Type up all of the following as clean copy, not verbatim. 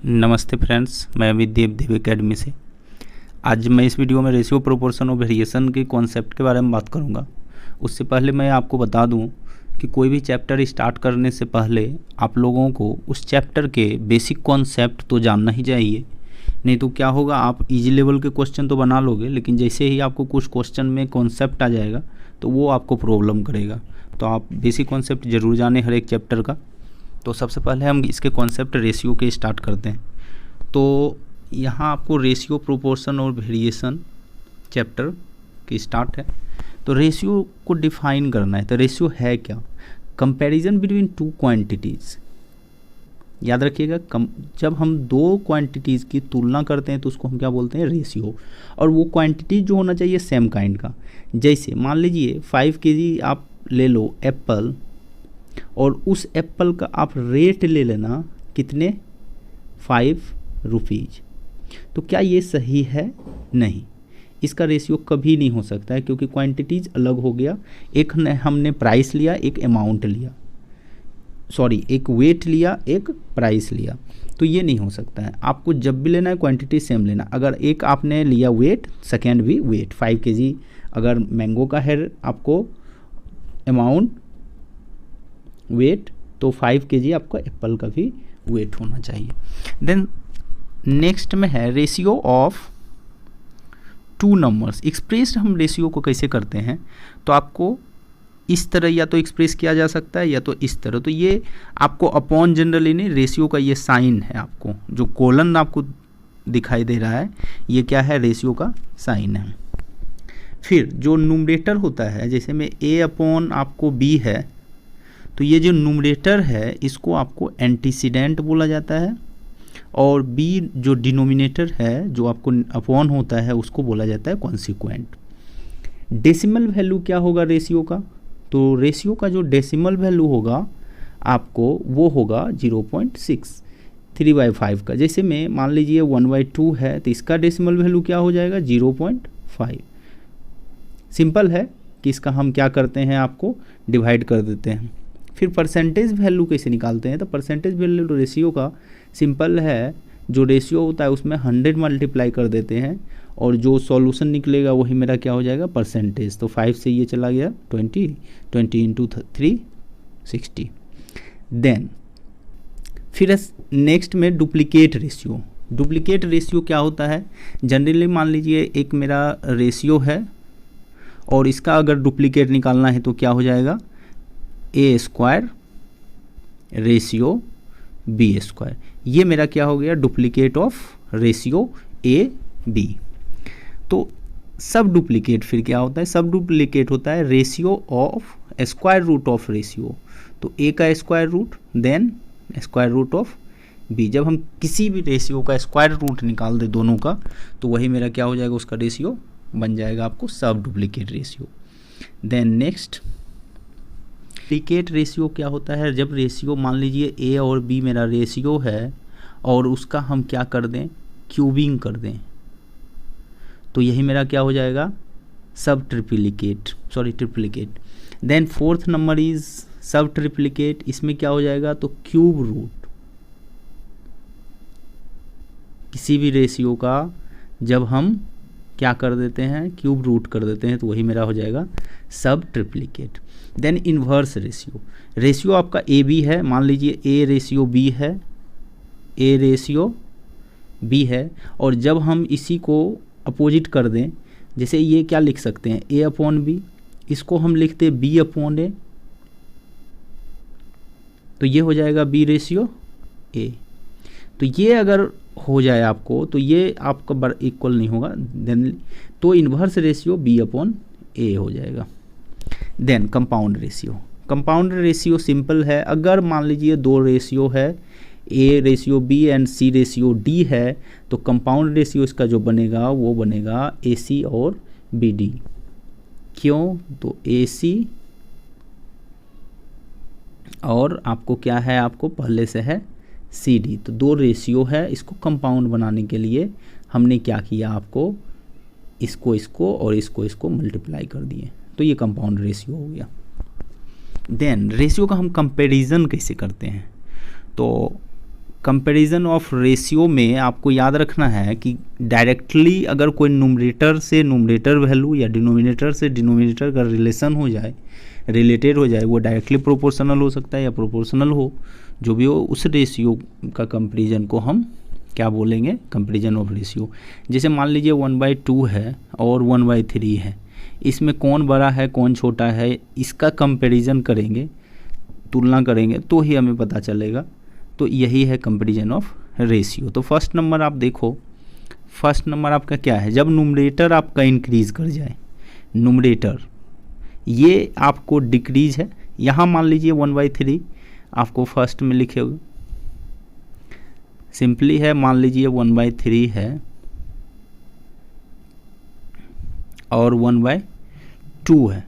नमस्ते फ्रेंड्स, मैं विदेव देव एकेडमी से। आज मैं इस वीडियो में रेशियो प्रोपोर्शन और वेरिएशन के कॉन्सेप्ट के बारे में बात करूंगा। उससे पहले मैं आपको बता दूं कि कोई भी चैप्टर स्टार्ट करने से पहले आप लोगों को उस चैप्टर के बेसिक कॉन्सेप्ट तो जानना ही चाहिए। नहीं तो क्या होगा, आप इजी लेवल के क्वेश्चन तो बना लोगे, लेकिन जैसे ही आपको कुछ क्वेश्चन में कॉन्सेप्ट आ जाएगा तो वो आपको प्रॉब्लम करेगा। तो आप बेसिक कॉन्सेप्ट ज़रूर जाने हर एक चैप्टर का। तो सबसे पहले हम इसके कॉन्सेप्ट रेशियो के स्टार्ट करते हैं। तो यहाँ आपको रेशियो, प्रोपोर्शन और वेरिएशन चैप्टर की स्टार्ट है। तो रेशियो को डिफाइन करना है। तो रेशियो है क्या? Comparison between two quantities. याद रखिएगा, जब हम दो क्वांटिटीज़ की तुलना करते हैं तो उसको हम क्या बोलते हैं? रेशियो। और वो क्वांटिटी जो होना चाहिए सेम काइंड का। जैसे मान लीजिए 5 kg आप ले लो एप्पल, और उस एप्पल का आप रेट ले लेना कितने? 5 रुपीज़। तो क्या ये सही है? नहीं, इसका रेशियो कभी नहीं हो सकता है, क्योंकि क्वांटिटीज़ अलग हो गया। एक हमने प्राइस लिया, एक अमाउंट लिया, एक वेट लिया, एक प्राइस लिया। तो ये नहीं हो सकता है। आपको जब भी लेना है क्वांटिटी सेम लेना। अगर एक आपने लिया वेट, सेकेंड भी वेट, 5 kg अगर मैंगो का है, आपको अमाउंट वेट, तो 5 kg आपका एप्पल का भी वेट होना चाहिए। देन नेक्स्ट में है ratio of two numbers. Express हम रेशियो को कैसे करते हैं? तो आपको इस तरह या तो एक्सप्रेस किया जा सकता है या तो इस तरह। तो ये आपको अपॉन जनरली नहीं, रेशियो का ये साइन है। आपको जो कोलन आपको दिखाई दे रहा है, ये क्या है? रेशियो का साइन है। फिर जो न्यूमरेटर होता है, जैसे में a अपॉन आपको b है, तो ये जो न्यूमरेटर है इसको आपको एंटीसीडेंट बोला जाता है, और b जो डिनोमिनेटर है, जो आपको अपॉन होता है, उसको बोला जाता है कॉन्सिक्वेंट। डेसिमल वैल्यू क्या होगा रेशियो का? तो रेशियो का जो डेसिमल वैल्यू होगा आपको, वो होगा 0.6 3/5 का। जैसे में मान लीजिए 1/2 है, तो इसका डेसिमल वैल्यू क्या हो जाएगा? 0.5। सिंपल है कि इसका हम क्या करते हैं, आपको डिवाइड कर देते हैं। फिर परसेंटेज वैल्यू कैसे निकालते हैं? तो परसेंटेज वैल्यू रेशियो का सिंपल है, जो रेशियो होता है उसमें 100 मल्टीप्लाई कर देते हैं, और जो सॉल्यूशन निकलेगा वही मेरा क्या हो जाएगा? परसेंटेज। तो 5 से ये चला गया 20 × 3 60। देन फिर नेक्स्ट में डुप्लीकेट रेशियो। डुप्लीकेट रेशियो क्या होता है? जनरली मान लीजिए एक मेरा रेशियो है, और इसका अगर डुप्लीकेट निकालना है तो क्या हो जाएगा? a² ratio b²। ये मेरा क्या हो गया? Duplicate of ratio a/b। तो सब डुप्लीकेट फिर क्या होता है? सब डुप्लीकेट होता है ratio of square root of ratio. तो a का square root, then square root of b। जब हम किसी भी रेशियो का स्क्वायर रूट निकाल दे दोनों का, तो वही मेरा क्या हो जाएगा? उसका रेशियो बन जाएगा आपको sub duplicate ratio. Then next duplicate ratio क्या होता है? जब रेशियो मान लीजिए a और b मेरा रेशियो है, और उसका हम क्या कर दें? क्यूबिंग कर दें, तो यही मेरा क्या हो जाएगा? Sub triplicate. Then fourth number is sub triplicate. इसमें क्या हो जाएगा? तो क्यूब रूट। किसी भी रेशियो का जब हम क्या कर देते हैं? क्यूब रूट कर देते हैं, तो वही मेरा हो जाएगा sub triplicate. Then inverse ratio. Ratio आपका ए बी है, मान लीजिए ए रेशियो बी है, ए रेशियो बी है, और जब हम इसी को अपोजिट कर दें, जैसे ये क्या लिख सकते हैं? ए अपॉन बी। इसको हम लिखते हैं बी अपॉन ए, तो ये हो जाएगा बी रेशियो ए। तो ये अगर हो जाए आपको, तो ये आपका इक्वल नहीं होगा, देन तो inverse ratio B upon A हो जाएगा। Then compound ratio. Compound ratio simple है। अगर मान लीजिए दो रेशियो है, A ratio B and C ratio D है, तो कंपाउंड रेशियो इसका जो बनेगा वो बनेगा ए सी और बी डी। क्यों? तो ए सी और आपको क्या है? आपको पहले से है सी डी। तो दो रेशियो है, इसको कंपाउंड बनाने के लिए हमने क्या किया? आपको इसको और इसको मल्टीप्लाई कर दिए, तो ये कंपाउंड रेशियो हो गया। देन रेशियो का हम कंपैरिजन कैसे करते हैं? तो कंपैरिजन ऑफ रेशियो में आपको याद रखना है कि डायरेक्टली अगर कोई न्यूमरेटर से न्यूमरेटर वैल्यू या डिनोमिनेटर से डिनोमिनेटर का रिलेशन हो जाए, रिलेटेड हो जाए, वो डायरेक्टली प्रोपोर्शनल हो सकता है या प्रोपोर्शनल हो, जो भी हो, उस रेशियो का कंपैरिजन को हम क्या बोलेंगे, कंपैरिजन ऑफ रेशियो। जैसे मान लीजिए 1/2 है और 1/3 है, इसमें कौन बड़ा है कौन छोटा है, इसका कंपैरिजन करेंगे, तुलना करेंगे तो ही हमें पता चलेगा। तो यही है कंपैरिजन ऑफ रेशियो। तो फर्स्ट नंबर आप देखो, फर्स्ट नंबर आपका क्या है, जब न्यूमरेटर आपका इंक्रीज कर जाए, न्यूमरेटर ये आपको डिक्रीज है, यहाँ मान लीजिए 1/3 आपको फर्स्ट में लिखे हुए, सिंपली है, मान लीजिए 1/3 है और 1/2 है,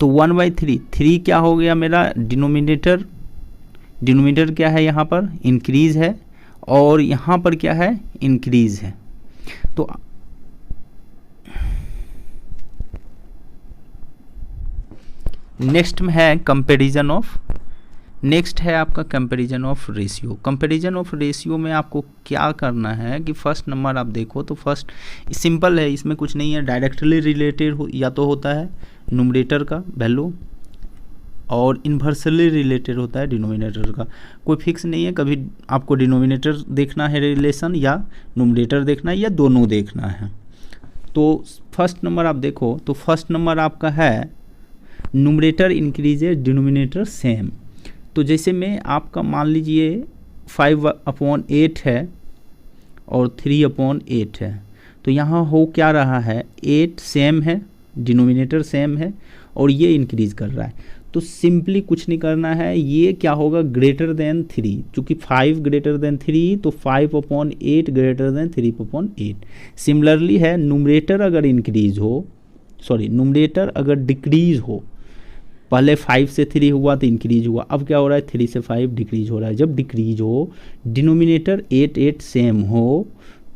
तो 1/3, 3 क्या हो गया मेरा डिनोमिनेटर, डिनोमिनेटर क्या है यहाँ पर इंक्रीज है और यहाँ पर क्या है इंक्रीज है। तो नेक्स्ट में है कंपैरिजन ऑफ, नेक्स्ट है आपका comparison of ratio. Comparison of ratio में आपको क्या करना है कि फर्स्ट नंबर आप देखो, तो फर्स्ट सिंपल है, इसमें कुछ नहीं है, डायरेक्टली रिलेटेड हो या तो होता है न्यूमरेटर का वैल्यू और इन्वर्सली रिलेटेड होता है डिनोमिनेटर का। कोई फिक्स नहीं है, कभी आपको डिनोमिनेटर देखना है रिलेशन या न्यूमरेटर देखना है या दोनों देखना है। तो फर्स्ट नंबर आप देखो, तो फर्स्ट नंबर आपका है न्यूमरेटर इंक्रीजेज डिनोमिनेटर सेम। तो जैसे में आपका मान लीजिए 5/8 है और 3/8 है, तो यहाँ हो क्या रहा है, 8 सेम है, डिनोमिनेटर सेम है और ये इंक्रीज कर रहा है। तो सिंपली कुछ नहीं करना है, ये क्या होगा ग्रेटर देन 3, चूँकि 5 ग्रेटर देन 3 तो 5/8 ग्रेटर देन 3/8। सिमिलरली है न्यूमरेटर अगर इंक्रीज हो, सॉरी न्यूमरेटर अगर डिक्रीज हो, पहले 5 से 3 हुआ तो इंक्रीज हुआ, अब क्या हो रहा है 3 से 5 डिक्रीज हो रहा है। जब डिक्रीज हो, डिनोमिनेटर 8 सेम हो,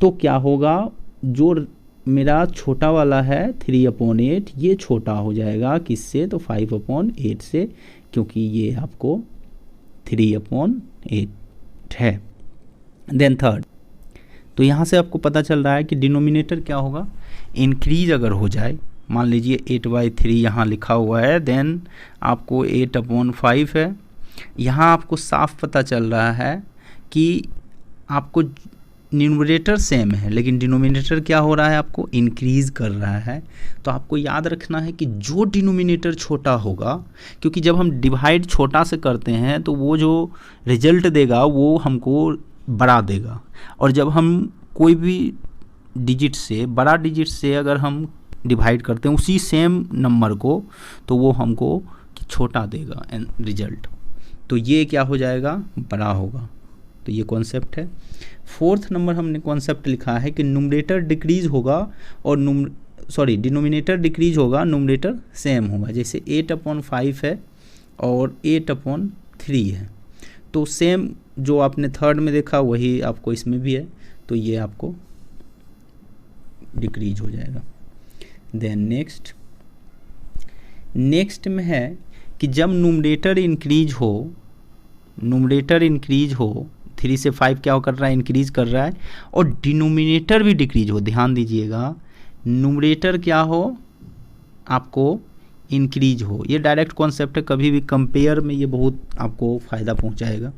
तो क्या होगा, जो मेरा छोटा वाला है 3/8 ये छोटा हो जाएगा किससे, तो 5/8 से, क्योंकि ये आपको 3/8 है। देन थर्ड, तो यहाँ से आपको पता चल रहा है कि डिनोमिनेटर क्या होगा, इंक्रीज अगर हो जाए, मान लीजिए 8/3 यहाँ लिखा हुआ है, देन आपको 8/5 है। यहाँ आपको साफ पता चल रहा है कि आपको न्यूमरेटर सेम है लेकिन डिनोमिनेटर क्या हो रहा है, आपको इंक्रीज कर रहा है। तो आपको याद रखना है कि जो डिनोमिनेटर छोटा होगा, क्योंकि जब हम डिवाइड छोटा से करते हैं तो वो जो रिजल्ट देगा वो हमको बड़ा देगा, और जब हम कोई भी डिजिट से, बड़ा डिजिट से अगर हम डिवाइड करते हैं उसी सेम नंबर को, तो वो हमको छोटा देगा रिजल्ट, तो ये क्या हो जाएगा, बड़ा होगा। तो ये कॉन्सेप्ट है। फोर्थ नंबर हमने कॉन्सेप्ट लिखा है कि न्यूमरेटर डिक्रीज होगा और डिनोमिनेटर डिक्रीज होगा, न्यूमरेटर सेम होगा। जैसे 8/5 है और 8/3 है, तो सेम जो आपने थर्ड में देखा वही आपको इसमें भी है, तो ये आपको डिक्रीज हो जाएगा। देन नेक्स्ट में है कि जब न्यूमरेटर इंक्रीज हो, 3 से 5 क्या कर रहा है, इंक्रीज कर रहा है, और डिनोमिनेटर भी डिक्रीज हो, ध्यान दीजिएगा, न्यूमरेटर क्या हो आपको इंक्रीज हो। ये डायरेक्ट कॉन्सेप्ट है, कभी भी कंपेयर में ये बहुत आपको फ़ायदा पहुंचाएगा।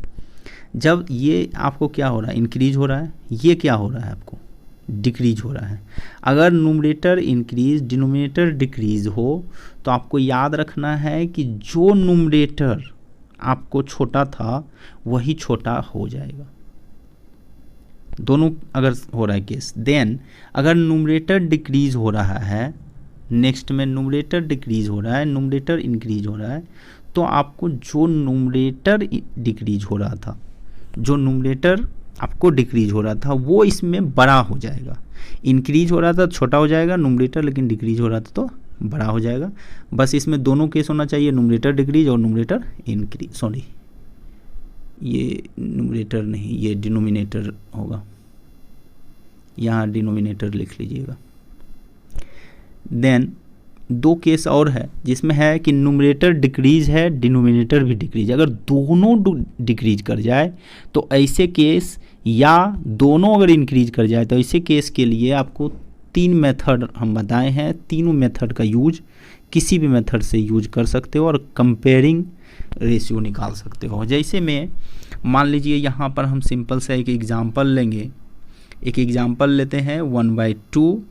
जब ये आपको क्या हो रहा है, इंक्रीज हो रहा है, ये क्या हो रहा है, आपको डिक्रीज हो रहा है। अगर न्यूमरेटर इंक्रीज डिनोमिनेटर डिक्रीज हो, तो आपको याद रखना है कि जो न्यूमरेटर आपको छोटा था वही छोटा हो जाएगा, दोनों अगर हो रहा है केस। देन अगर न्यूमरेटर डिक्रीज हो रहा है, नेक्स्ट में न्यूमरेटर डिक्रीज हो रहा है, न्यूमरेटर इंक्रीज हो रहा है, तो आपको जो न्यूमरेटर डिक्रीज हो रहा था, जो न्यूमरेटर आपको डिक्रीज हो रहा था वो इसमें बड़ा हो जाएगा। इंक्रीज हो रहा था छोटा हो जाएगा न्यूमरेटर, लेकिन डिक्रीज हो रहा था तो बड़ा हो जाएगा। बस इसमें दोनों केस होना चाहिए, न्यूमरेटर डिक्रीज और न्यूमरेटर इंक्रीज। सॉरी, ये न्यूमरेटर नहीं, ये डिनोमिनेटर होगा, यहाँ डिनोमिनेटर लिख लीजिएगा। देन दो केस और है जिसमें है कि न्यूमरेटर डिक्रीज है, डिनोमिनेटर भी डिक्रीज। अगर दोनों डिक्रीज कर जाए तो ऐसे केस, या दोनों अगर इंक्रीज कर जाए तो ऐसे केस के लिए आपको 3 मेथड हम बताए हैं। तीनों मेथड का यूज किसी भी मेथड से यूज कर सकते हो और कंपेयरिंग रेशियो निकाल सकते हो। जैसे में मान लीजिए यहाँ पर हम सिंपल से एक एग्जांपल लेंगे। एक एग्जांपल लेते हैं 1/2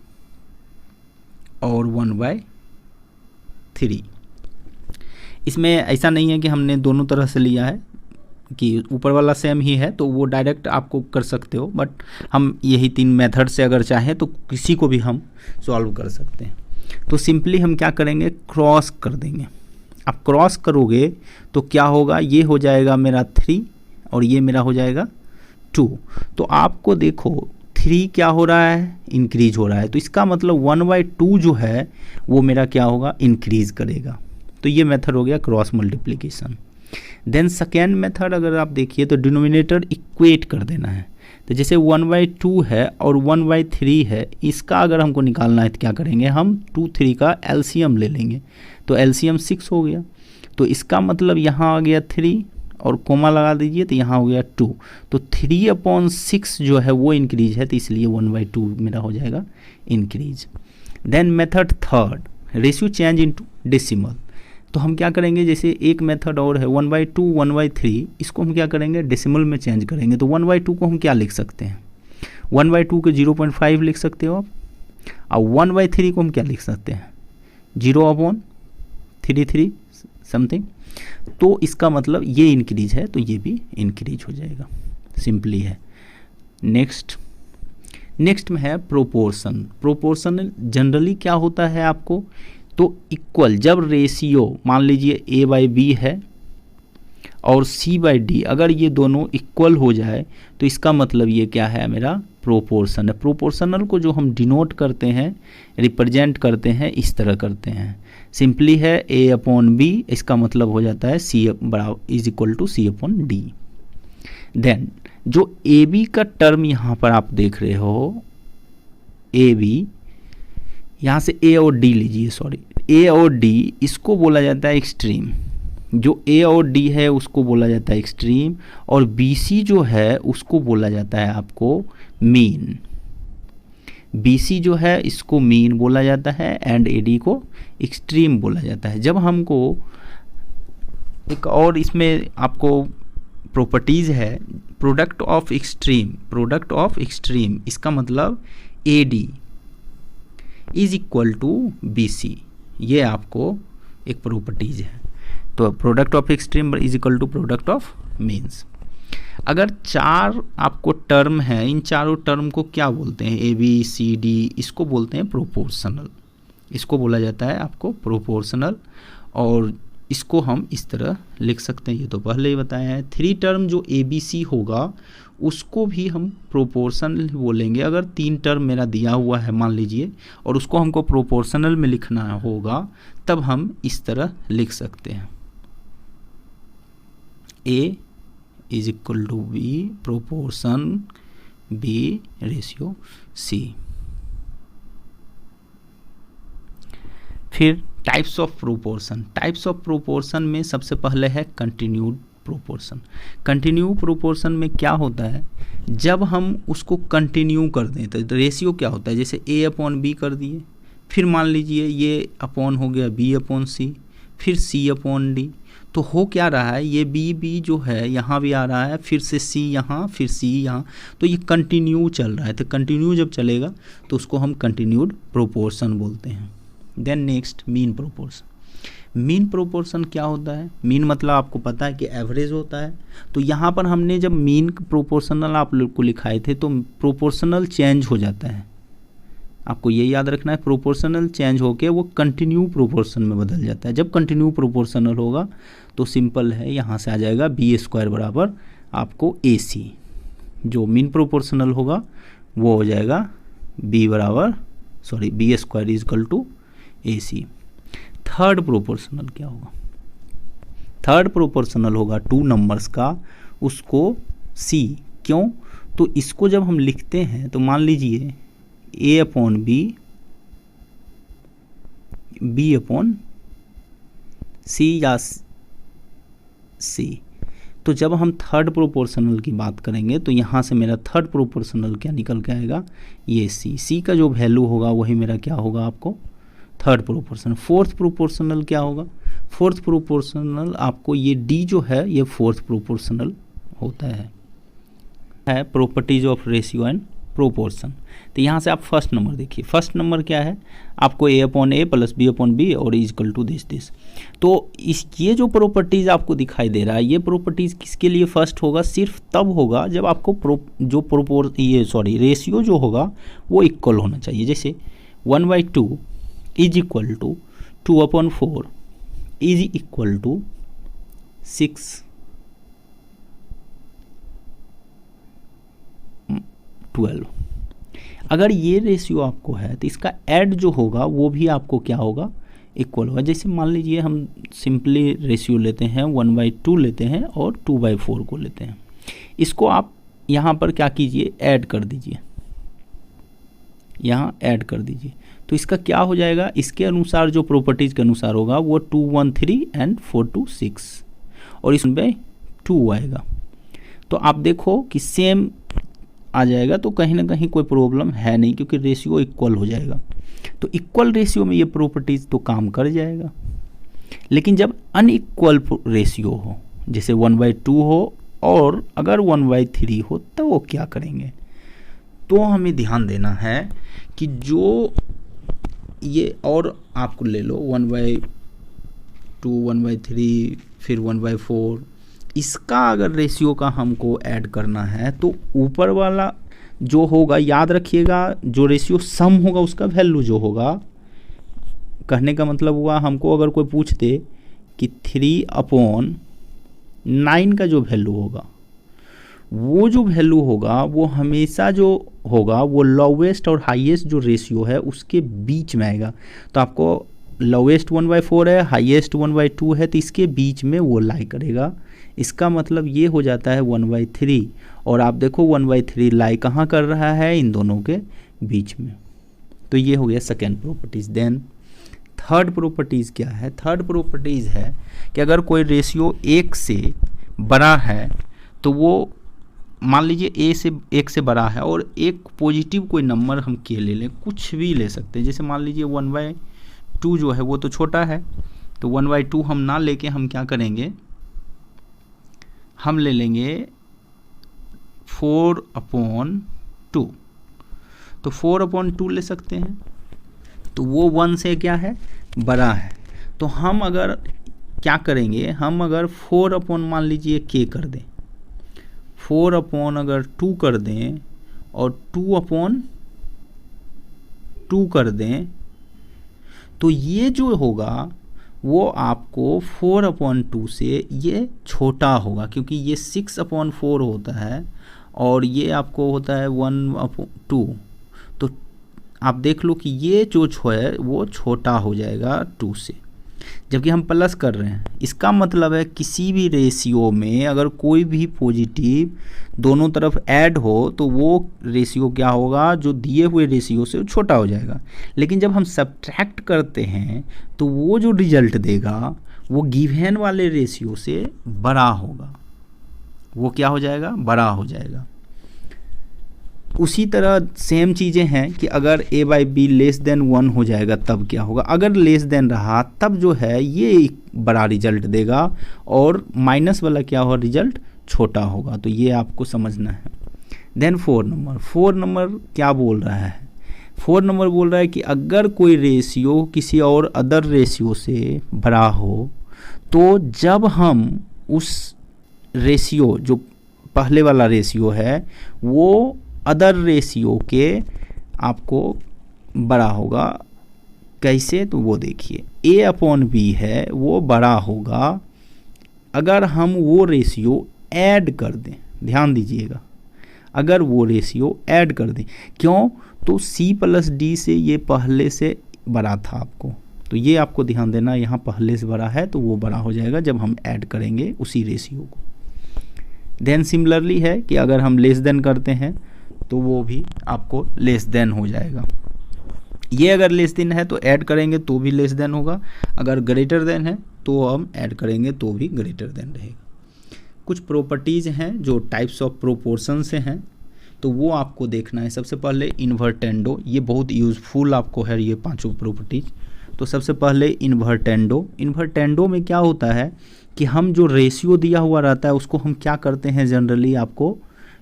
और 1/3। इसमें ऐसा नहीं है कि हमने दोनों तरह से लिया है कि ऊपर वाला सेम ही है तो वो डायरेक्ट आपको कर सकते हो, बट हम यही 3 मेथड से अगर चाहें तो किसी को भी हम सॉल्व कर सकते हैं। तो सिंपली हम क्या करेंगे, क्रॉस कर देंगे। अब क्रॉस करोगे तो क्या होगा, ये हो जाएगा मेरा 3 और ये मेरा हो जाएगा 2। तो आपको देखो 3 क्या हो रहा है, इंक्रीज हो रहा है, तो इसका मतलब 1/2 जो है वो मेरा क्या होगा, इंक्रीज करेगा। तो ये मेथड हो गया cross multiplication. Then second method अगर आप देखिए तो डिनोमिनेटर इक्वेट कर देना है। तो जैसे 1/2 है और 1/3 है, इसका अगर हमको निकालना है तो क्या करेंगे, हम 2, 3 का एलसीएम ले लेंगे। तो एलसीएम 6 हो गया। तो इसका मतलब यहाँ आ गया 3 और कोमा लगा दीजिए तो यहाँ हो गया 2। तो 3/6 जो है वो इंक्रीज है, तो इसलिए 1/2 मेरा हो जाएगा increase. Then method third, ratio change into decimal. तो हम क्या करेंगे, जैसे एक मेथड और है 1/2, 1/3, इसको हम क्या करेंगे, डेसिमल में चेंज करेंगे। तो 1/2 को हम क्या लिख सकते हैं, 1/2 को 0.5 लिख सकते हो आप। और 1/3 को हम क्या लिख सकते हैं, 0/33 समथिंग। तो इसका मतलब ये इंक्रीज है तो ये भी इंक्रीज हो जाएगा, सिंपली है। नेक्स्ट में है प्रोपोर्शन। प्रोपोर्शन जनरली क्या होता है आपको, तो इक्वल, जब रेशियो मान लीजिए A/B है और C/D, अगर ये दोनों इक्वल हो जाए तो इसका मतलब ये क्या है, मेरा प्रोपोर्शन है। प्रोपोर्शनल को जो हम डिनोट करते हैं, रिप्रेजेंट करते हैं, इस तरह करते हैं। सिंपली है A/B, इसका मतलब हो जाता है C = C/D। देन जो AB का टर्म यहाँ पर आप देख रहे हो, AB, यहाँ से A और D लीजिए, सॉरी, A और D, इसको बोला जाता है एक्सट्रीम। जो A और D है उसको बोला जाता है एक्सट्रीम, और BC जो है उसको बोला जाता है आपको मीन। BC जो है इसको मीन बोला जाता है एंड AD को एक्सट्रीम बोला जाता है। जब हमको एक और इसमें आपको प्रॉपर्टीज़ है, प्रोडक्ट ऑफ एक्सट्रीम, इसका मतलब AD = BC, ये आपको एक प्रॉपर्टीज़ है। तो product of extreme = product of means. अगर 4 आपको टर्म है, इन चारों टर्म को क्या बोलते हैं, ABCD, इसको बोलते हैं प्रोपोर्शनल। इसको बोला जाता है आपको प्रोपोर्शनल, और इसको हम इस तरह लिख सकते हैं, ये तो पहले ही बताया है। 3 टर्म जो ABC होगा उसको भी हम प्रोपोर्शनल बोलेंगे। अगर 3 टर्म मेरा दिया हुआ है मान लीजिए, और उसको हमको प्रोपोर्शनल में लिखना होगा, तब हम इस तरह लिख सकते हैं, A = B प्रोपोर्शन B/C। फिर टाइप्स ऑफ प्रोपोर्शन में सबसे पहले है कंटिन्यूड प्रोपोर्शन। कंटिन्यू प्रोपोर्शन में क्या होता है, जब हम उसको कंटिन्यू कर दें तो रेशियो क्या होता है, जैसे A/B कर दिए, फिर मान लीजिए ये अपॉन हो गया B/C, फिर C/D। तो हो क्या रहा है, ये B जो है यहाँ भी आ रहा है, फिर से C यहाँ, फिर C यहाँ, तो ये कंटिन्यू चल रहा है। तो कंटिन्यू जब चलेगा तो उसको हम कंटिन्यूड प्रोपोर्शन बोलते हैं। Then next mean proportion. Mean proportion क्या होता है, मीन मतलब आपको पता है कि एवरेज होता है। तो यहाँ पर हमने जब मीन प्रोपोर्शनल आप लोग को लिखाए थे तो प्रोपोर्शनल चेंज हो जाता है, आपको ये याद रखना है। प्रोपोर्शनल चेंज होके वो कंटिन्यू प्रोपोर्शन में बदल जाता है। जब कंटिन्यू प्रोपोर्शनल होगा तो सिंपल है, यहाँ से आ जाएगा B² आपको AC। जो मीन प्रोपोर्शनल होगा वो हो जाएगा B² = AC। थर्ड प्रोपोर्शनल क्या होगा, थर्ड प्रोपोर्शनल होगा 2 नंबर्स का, उसको C। क्यों, तो इसको जब हम लिखते हैं तो मान लीजिए A/B बी अपॉन सी या सी। तो जब हम थर्ड प्रोपोर्शनल की बात करेंगे तो यहाँ से मेरा थर्ड प्रोपोर्शनल क्या निकल के आएगा, ये सी का जो वैल्यू होगा वही मेरा क्या होगा आपको थर्ड प्रोपोर्शनल। फोर्थ प्रोपोर्शनल क्या होगा, फोर्थ प्रोपोर्शनल आपको ये डी जो है ये फोर्थ प्रोपोर्शनल होता है properties of ratio and proportion. तो यहाँ से आप फर्स्ट नंबर देखिए, फर्स्ट नंबर क्या है आपको ए अपॉन ए प्लस बी अपॉन बी और इजकल टू दिस। तो ये जो प्रॉपर्टीज आपको दिखाई दे रहा है ये प्रॉपर्टीज किसके लिए फर्स्ट होगा, सिर्फ तब होगा जब आपको रेशियो जो होगा वो इक्वल होना चाहिए। जैसे 1/2 is equal to 2/4 is equal to 6/12। अगर ये रेशियो आपको है तो इसका ऐड जो होगा वो भी आपको क्या होगा, इक्वल होगा। जैसे मान लीजिए हम सिंपली रेशियो लेते हैं 1/2 लेते हैं और 2/4 को लेते हैं, इसको आप यहाँ पर क्या कीजिए, ऐड कर दीजिए, यहाँ ऐड कर दीजिए। तो इसका क्या हो जाएगा, इसके अनुसार जो प्रॉपर्टीज़ के अनुसार होगा वो 213 एंड 426 और इसमें 2 आएगा। तो आप देखो कि सेम आ जाएगा, तो कहीं ना कहीं कोई प्रॉब्लम है नहीं क्योंकि रेशियो इक्वल हो जाएगा। तो इक्वल रेशियो में ये प्रॉपर्टीज़ तो काम कर जाएगा। लेकिन जब अनइक्वल रेशियो हो, जैसे 1/2 हो और अगर 1/3 हो, तो वो क्या करेंगे, तो हमें ध्यान देना है कि जो ये और आपको ले लो 1/2 1/3 फिर 1/4, इसका अगर रेशियो का हमको ऐड करना है तो ऊपर वाला जो होगा, याद रखिएगा जो रेशियो सम होगा उसका वैल्यू जो होगा, कहने का मतलब हुआ हमको अगर कोई पूछ दे कि 3/9 का जो वैल्यू होगा वो जो वैल्यू होगा वो हमेशा जो होगा वो लोवेस्ट और हाईएस्ट जो रेशियो है उसके बीच में आएगा। तो आपको लोवेस्ट 1/4 है, हाईएस्ट 1/2 है, तो इसके बीच में वो लाई करेगा। इसका मतलब ये हो जाता है 1/3 और आप देखो 1/3 लाई कहाँ कर रहा है, इन दोनों के बीच में। तो ये हो गया second properties. Then third properties क्या है, थर्ड प्रॉपर्टीज़ है कि अगर कोई रेशियो 1 से बड़ा है तो वो मान लीजिए ए से 1 से बड़ा है और एक पॉजिटिव कोई नंबर हम के ले लें, कुछ भी ले सकते हैं। जैसे मान लीजिए 1/2 जो है वो तो छोटा है, तो 1/2 हम ना लेके हम क्या करेंगे, हम ले लेंगे 4/2। तो 4/2 ले सकते हैं, तो वो 1 से क्या है, बड़ा है। तो हम अगर क्या करेंगे, हम अगर 4/ मान लीजिए के कर दें, 4/ अगर 2 कर दें और 2/2 कर दें, तो ये जो होगा वो आपको 4/2 से ये छोटा होगा, क्योंकि ये 6/4 होता है और ये आपको होता है 1/2। तो आप देख लो कि ये जो है वो छोटा हो जाएगा 2 से, जबकि हम प्लस कर रहे हैं। इसका मतलब है किसी भी रेशियो में अगर कोई भी पॉजिटिव दोनों तरफ ऐड हो तो वो रेशियो क्या होगा, जो दिए हुए रेशियो से छोटा हो जाएगा। लेकिन जब हम सब्ट्रैक्ट करते हैं तो वो जो रिजल्ट देगा वो गिवन वाले रेशियो से बड़ा होगा, वो क्या हो जाएगा, बड़ा हो जाएगा। उसी तरह सेम चीज़ें हैं कि अगर a/b लेस देन 1 हो जाएगा तब क्या होगा, अगर लेस देन रहा तब जो है ये बड़ा रिजल्ट देगा और माइनस वाला क्या होगा, रिजल्ट छोटा होगा। तो ये आपको समझना है। देन 4 नंबर क्या बोल रहा है, 4 नंबर बोल रहा है कि अगर कोई रेशियो किसी और अदर रेशियो से बड़ा हो तो जब हम उस रेशियो जो पहले वाला रेशियो है वो अदर रेशियो के आपको बड़ा होगा। कैसे, तो वो देखिए a/b है वो बड़ा होगा अगर हम वो रेशियो ऐड कर दें। ध्यान दीजिएगा, अगर वो रेशियो ऐड कर दें, क्यों, तो c+d से ये पहले से बड़ा था आपको, तो ये आपको ध्यान देना, यहाँ पहले से बड़ा है तो वो बड़ा हो जाएगा जब हम ऐड करेंगे उसी रेशियो को। देन सिमिलरली है कि अगर हम लेस देन करते हैं तो वो भी आपको लेस देन हो जाएगा। ये अगर लेस देन है तो ऐड करेंगे तो भी लेस देन होगा, अगर ग्रेटर देन है तो हम ऐड करेंगे तो भी ग्रेटर देन रहेगा। कुछ प्रॉपर्टीज़ हैं जो टाइप्स ऑफ प्रोपोर्शन से हैं, तो वो आपको देखना है। सबसे पहले इन्वर्टेंडो, ये बहुत यूज़फुल आपको है ये पांचों प्रॉपर्टीज। तो सबसे पहले इन्वर्टेंडो में क्या होता है कि हम जो रेशियो दिया हुआ रहता है उसको हम क्या करते हैं, जनरली आपको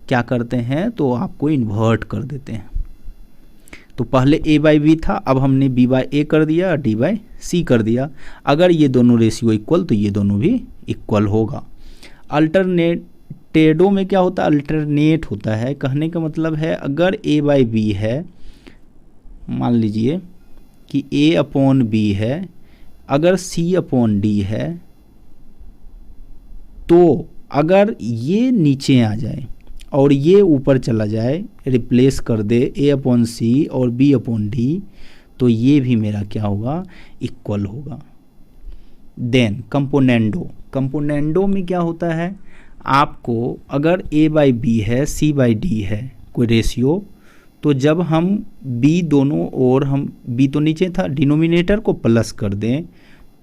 क्या करते हैं तो आपको इन्वर्ट कर देते हैं। तो पहले a बाई बी था, अब हमने b बाई ए कर दिया, d बाई सी कर दिया। अगर ये दोनों रेशियो इक्वल तो ये दोनों भी इक्वल होगा। अल्टरनेटेडो में क्या होता है, अल्टरनेट होता है। कहने का मतलब है अगर a बाई बी है, मान लीजिए कि a अपॉन बी है, अगर c अपॉन डी है, तो अगर ये नीचे आ जाए और ये ऊपर चला जाए, रिप्लेस कर दे a अपॉन सी और b अपॉन डी, तो ये भी मेरा क्या होगा, इक्वल होगा। देन कंपोनेंडो में क्या होता है, आपको अगर a बाई बी है, c बाई डी है कोई रेशियो, तो जब हम b दोनों और हम b तो नीचे था, डिनोमिनेटर को प्लस कर दें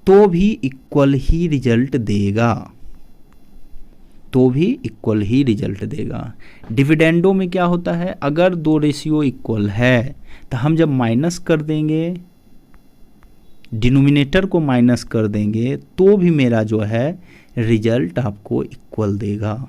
तो भी इक्वल ही रिजल्ट देगा, तो भी इक्वल ही रिजल्ट देगा। डिविडेंडो में क्या होता है, अगर दो रेशियो इक्वल है तो हम जब माइनस कर देंगे, डिनोमिनेटर को माइनस कर देंगे तो भी मेरा जो है रिजल्ट आपको इक्वल देगा।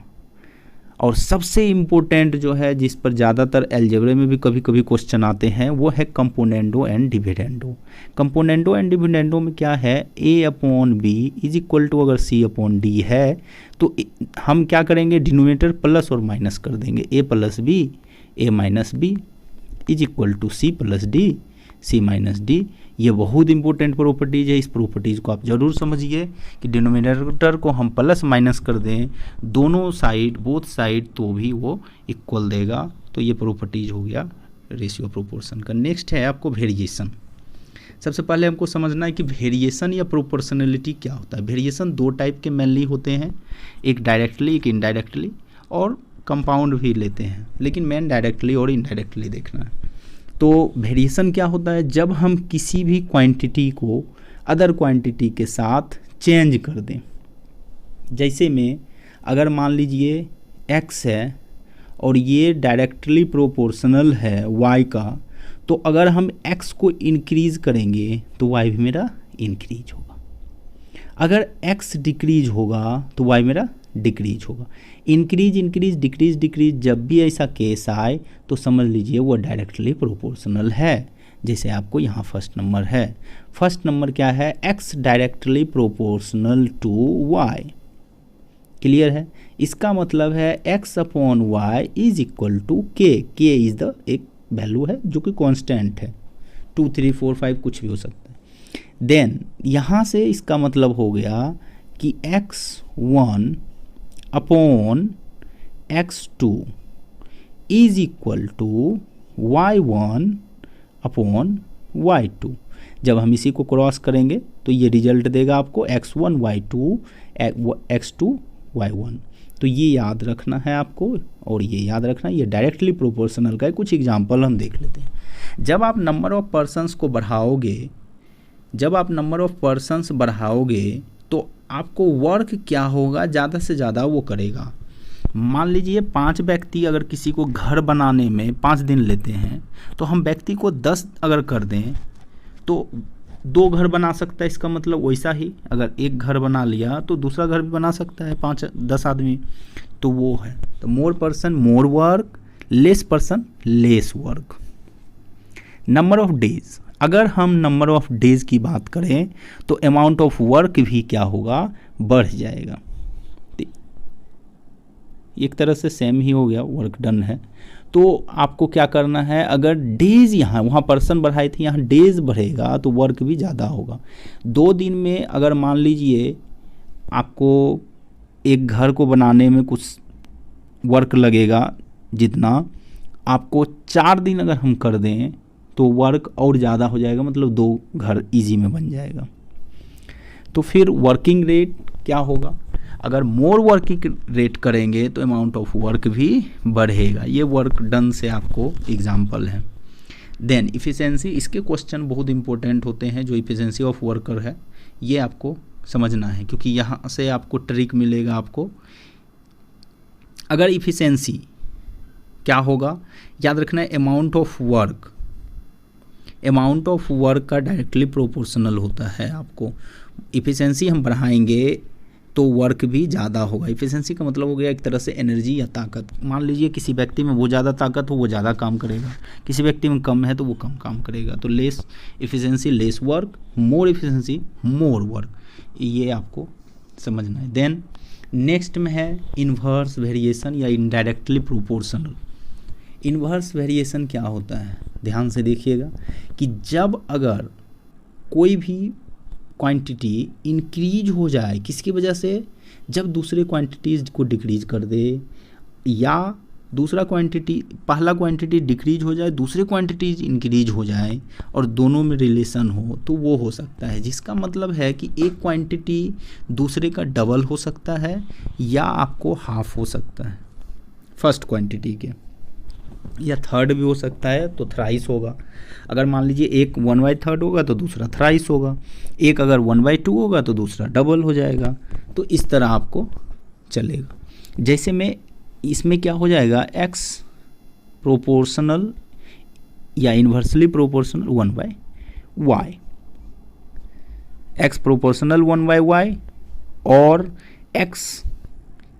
और सबसे इम्पोर्टेंट जो है, जिस पर ज़्यादातर अलजेब्रा में भी कभी कभी क्वेश्चन आते हैं, वो है componendo and dividendo. Componendo and dividendo में क्या है, a upon B is equal to अगर c अपॉन डी है तो हम क्या करेंगे, डिनोमिनेटर प्लस और माइनस कर देंगे, a plus B, a minus B is equal to c plus D, c minus D. ये बहुत इंपॉर्टेंट प्रॉपर्टीज है, इस प्रॉपर्टीज़ को आप ज़रूर समझिए कि डिनोमिनेटर को हम प्लस माइनस कर दें दोनों साइड, बोथ साइड, तो भी वो इक्वल देगा। तो ये प्रॉपर्टीज हो गया रेशियो प्रोपोर्शन का। नेक्स्ट है आपको वेरिएशन। सबसे पहले हमको समझना है कि वेरिएशन या प्रोपोर्शनलिटी क्या होता है। वेरिएशन दो टाइप के मेनली होते हैं, एक डायरेक्टली एक इनडायरेक्टली, और कंपाउंड भी लेते हैं, लेकिन मेन डायरेक्टली और इनडायरेक्टली देखना है। तो वेरिएशन क्या होता है, जब हम किसी भी क्वांटिटी को अदर क्वांटिटी के साथ चेंज कर दें। जैसे में अगर मान लीजिए x है और ये डायरेक्टली प्रोपोर्शनल है y का, तो अगर हम x को इंक्रीज़ करेंगे तो y भी मेरा इंक्रीज होगा, अगर x डिक्रीज होगा तो y मेरा डिक्रीज होगा। इंक्रीज इंक्रीज डिक्रीज डिक्रीज, जब भी ऐसा केस आए तो समझ लीजिए वो डायरेक्टली प्रोपोर्शनल है। जैसे आपको यहाँ फर्स्ट नंबर है, फर्स्ट नंबर क्या है, x directly proportional to y। Clear है, इसका मतलब है x upon Y is equal to k। k is the एक वैल्यू है जो कि कांस्टेंट है, 2 3 4 5 कुछ भी हो सकता है। देन यहाँ से इसका मतलब हो गया कि x1 upon x2 is equal to y1 upon y2। जब हम इसी को क्रॉस करेंगे तो ये रिजल्ट देगा आपको x1 y2 x2 y1। तो ये याद रखना है आपको, और ये याद रखना ये डायरेक्टली प्रोपोर्शनल का है। कुछ एग्जांपल हम देख लेते हैं। जब आप नंबर ऑफ पर्सन्स को बढ़ाओगे, जब आप नंबर ऑफ पर्सन्स बढ़ाओगे तो आपको वर्क क्या होगा, ज़्यादा से ज़्यादा वो करेगा। मान लीजिए 5 व्यक्ति अगर किसी को घर बनाने में 5 दिन लेते हैं, तो हम व्यक्ति को 10 अगर कर दें तो 2 घर बना सकता है। इसका मतलब वैसा ही अगर एक घर बना लिया तो दूसरा घर भी बना सकता है 5-10 आदमी। तो वो है, तो more person more work, less person lace work. Number of days, अगर हम नंबर ऑफ डेज की बात करें तो अमाउंट ऑफ वर्क भी क्या होगा, बढ़ जाएगा। एक तरह से सेम ही हो गया, वर्क डन है। तो आपको क्या करना है, अगर डेज यहाँ वहाँ पर्सन बढ़ाए थे, यहाँ डेज बढ़ेगा तो वर्क भी ज़्यादा होगा। 2 दिन में अगर मान लीजिए आपको एक घर को बनाने में कुछ वर्क लगेगा जितना, आपको 4 दिन अगर हम कर दें तो वर्क और ज़्यादा हो जाएगा, मतलब 2 घर इजी में बन जाएगा। तो फिर वर्किंग रेट क्या होगा, अगर मोर वर्किंग रेट करेंगे तो अमाउंट ऑफ वर्क भी बढ़ेगा। ये वर्क डन से आपको एग्जाम्पल है। देन इफ़िशेंसी, इसके क्वेश्चन बहुत इंपॉर्टेंट होते हैं। जो इफ़िशेंसी ऑफ वर्कर है ये आपको समझना है, क्योंकि यहाँ से आपको ट्रिक मिलेगा आपको। अगर इफ़िशेंसी क्या होगा, याद रखना है, amount of work, amount of work का डायरेक्टली प्रोपोर्शनल होता है। आपको इफ़िशेंसी हम बढ़ाएंगे तो वर्क भी ज़्यादा होगा। इफ़िशेंसी का मतलब हो गया एक तरह से एनर्जी या ताकत। मान लीजिए किसी व्यक्ति में वो ज़्यादा ताकत हो, वो ज़्यादा काम करेगा, किसी व्यक्ति में कम है तो वो कम काम करेगा। तो लेस इफ़िशेंसी लेस वर्क, मोर इफ़िशेंसी मोर वर्क, ये आपको समझना है। देन नेक्स्ट में है इन्वर्स वेरिएशन या इनडायरेक्टली प्रोपोर्शनल। इन्वर्स वेरिएशन क्या होता है, ध्यान से देखिएगा कि जब अगर कोई भी क्वांटिटी इंक्रीज हो जाए किसकी वजह से, जब दूसरे क्वांटिटीज़ को डिक्रीज कर दे, या दूसरा क्वांटिटी, पहला क्वांटिटी डिक्रीज हो जाए, दूसरे क्वांटिटीज इंक्रीज हो जाए और दोनों में रिलेशन हो, तो वो हो सकता है। जिसका मतलब है कि एक क्वांटिटी दूसरे का डबल हो सकता है या आपको हाफ हो सकता है फर्स्ट क्वांटिटी के, या थर्ड भी हो सकता है तो थ्राइस होगा। अगर मान लीजिए एक 1/3 होगा तो दूसरा थ्राइस होगा, एक अगर 1/2 होगा तो दूसरा डबल हो जाएगा। तो इस तरह आपको चलेगा। जैसे में इसमें क्या हो जाएगा, x प्रोपोर्शनल या inversely proportional 1/y, x proportional 1/y और x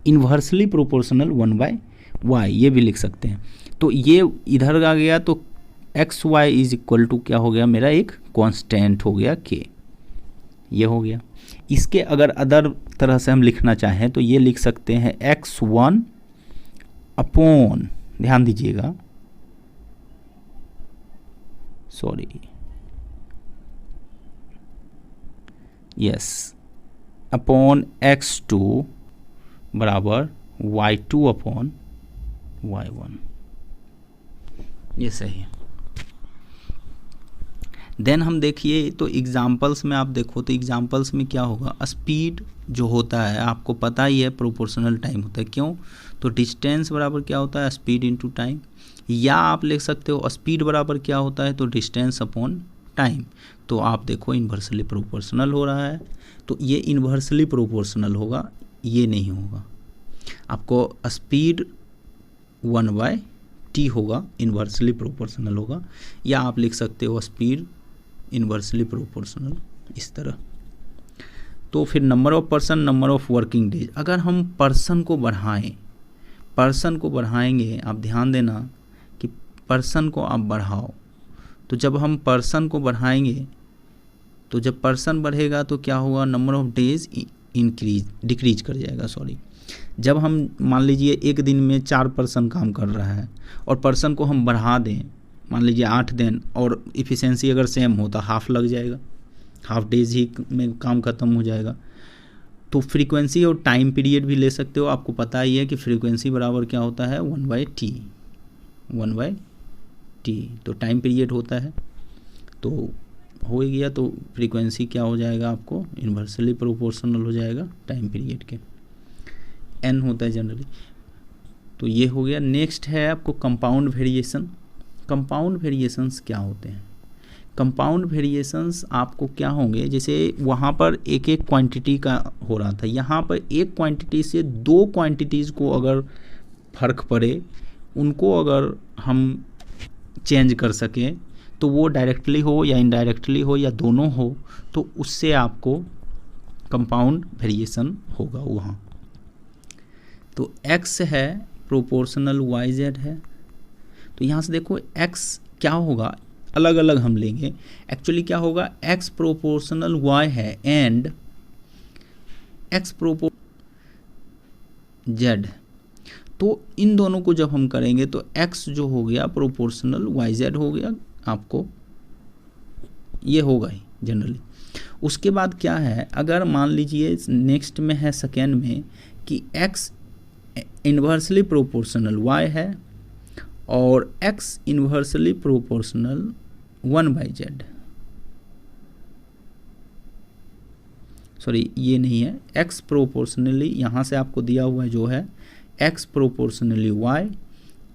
इन्वर्सली प्रोपोर्शनल 1/y, ये भी लिख सकते हैं। तो ये इधर आ गया तो X Y is equal to क्या हो गया, मेरा एक कांस्टेंट हो गया k, ये हो गया। इसके अगर अदर तरह से हम लिखना चाहें तो ये लिख सकते हैं x1 अपॉन, ध्यान दीजिएगा, सॉरी, यस, अपॉन x2 बराबर y2 अपॉन y1, ये सही है। देन हम देखिए तो एग्जाम्पल्स में आप देखो तो एग्जाम्पल्स में क्या होगा, स्पीड जो होता है आपको पता ही है प्रोपोर्शनल टाइम होता है। क्यों, तो डिस्टेंस बराबर क्या होता है, स्पीड इनटू टाइम, या आप लिख सकते हो स्पीड बराबर क्या होता है, तो डिस्टेंस अपॉन टाइम। तो आप देखो इन्वर्सली प्रोपोर्शनल हो रहा है, तो ये इन्वर्सली प्रोपोर्शनल होगा, ये नहीं होगा। आपको स्पीड 1/t होगा, इन्वर्सली प्रोपोर्शनल होगा, या आप लिख सकते हो स्पीड इन्वर्सली प्रोपोर्शनल, इस तरह। तो फिर number of person, number of working days, अगर हम पर्सन को बढ़ाएं, पर्सन को बढ़ाएंगे, आप ध्यान देना कि पर्सन को आप बढ़ाओ, तो जब हम पर्सन को बढ़ाएंगे तो जब पर्सन बढ़ेगा तो क्या होगा, नंबर ऑफ डेज डिक्रीज कर जाएगा, सॉरी। जब हम मान लीजिए एक दिन में 4 पर्सन काम कर रहा है और पर्सन को हम बढ़ा दें, मान लीजिए 8 दिन, और इफ़िशेंसी अगर सेम हो तो हाफ लग जाएगा, हाफ डेज ही में काम खत्म हो जाएगा। तो फ्रीक्वेंसी और टाइम पीरियड भी ले सकते हो। आपको पता ही है कि फ्रीक्वेंसी बराबर क्या होता है, 1/t, 1/t, तो टाइम पीरियड होता है। तो हो गया, तो फ्रीक्वेंसी क्या हो जाएगा, आपको इन्वर्सली प्रोपोर्शनल हो जाएगा टाइम पीरियड के, n होता है जनरली। तो ये हो गया। नेक्स्ट है आपको कंपाउंड वेरिएशन। कंपाउंड वेरिएशंस क्या होते हैं, कंपाउंड वेरिएशंस आपको क्या होंगे, जैसे वहाँ पर एक एक क्वांटिटी का हो रहा था, यहाँ पर एक क्वांटिटी से 2 क्वांटिटीज़ को अगर फ़र्क पड़े, उनको अगर हम चेंज कर सकें, तो वो डायरेक्टली हो या इनडायरेक्टली हो या दोनों हो, तो उससे आपको कंपाउंड वेरिएशन होगा वहाँ। तो x है प्रोपोर्शनल yz है, तो यहाँ से देखो x क्या होगा, अलग अलग हम लेंगे। एक्चुअली क्या होगा, x प्रोपोर्शनल y है एंड x प्रोपोर्शनल z, तो इन दोनों को जब हम करेंगे तो x जो हो गया प्रोपोर्शनल yz हो गया, आपको ये होगा ही जनरली। उसके बाद क्या है, अगर मान लीजिए नेक्स्ट में है सेकेंड में कि x इन्वर्सली प्रोपोर्शनल y है और x inversely proportional 1/z, sorry ये नहीं है, x प्रोपोर्शनली यहाँ से आपको दिया हुआ है जो है x proportionally y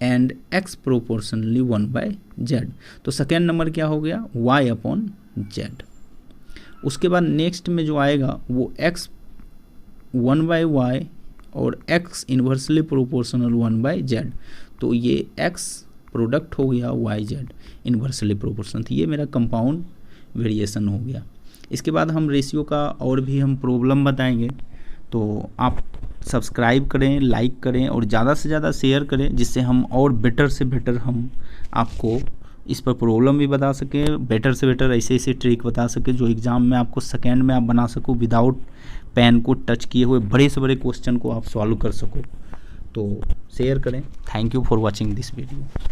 and x proportionally 1/z। तो सेकेंड नंबर क्या हो गया, y/z। उसके बाद नेक्स्ट में जो आएगा वो x 1/y और x इन्वर्सली प्रोपोर्शनल 1/z। तो ये x प्रोडक्ट हो गया yz इन्वर्सली प्रोपोर्शनल। ये मेरा कंपाउंड वेरिएशन हो गया। इसके बाद हम रेशियो का और भी हम प्रॉब्लम बताएंगे, तो आप सब्सक्राइब करें, लाइक करें और ज़्यादा से ज़्यादा शेयर करें, जिससे हम और बेटर से बेटर हम आपको इस पर प्रॉब्लम भी बता सकें, बेटर से बेटर ऐसे ऐसे ट्रिक बता सकें जो एग्ज़ाम में आपको सेकेंड में आप बना सको, विदाउट पेन को टच किए हुए बड़े से बड़े क्वेश्चन को आप सॉल्व कर सको। तो शेयर करें। Thank you for watching this video.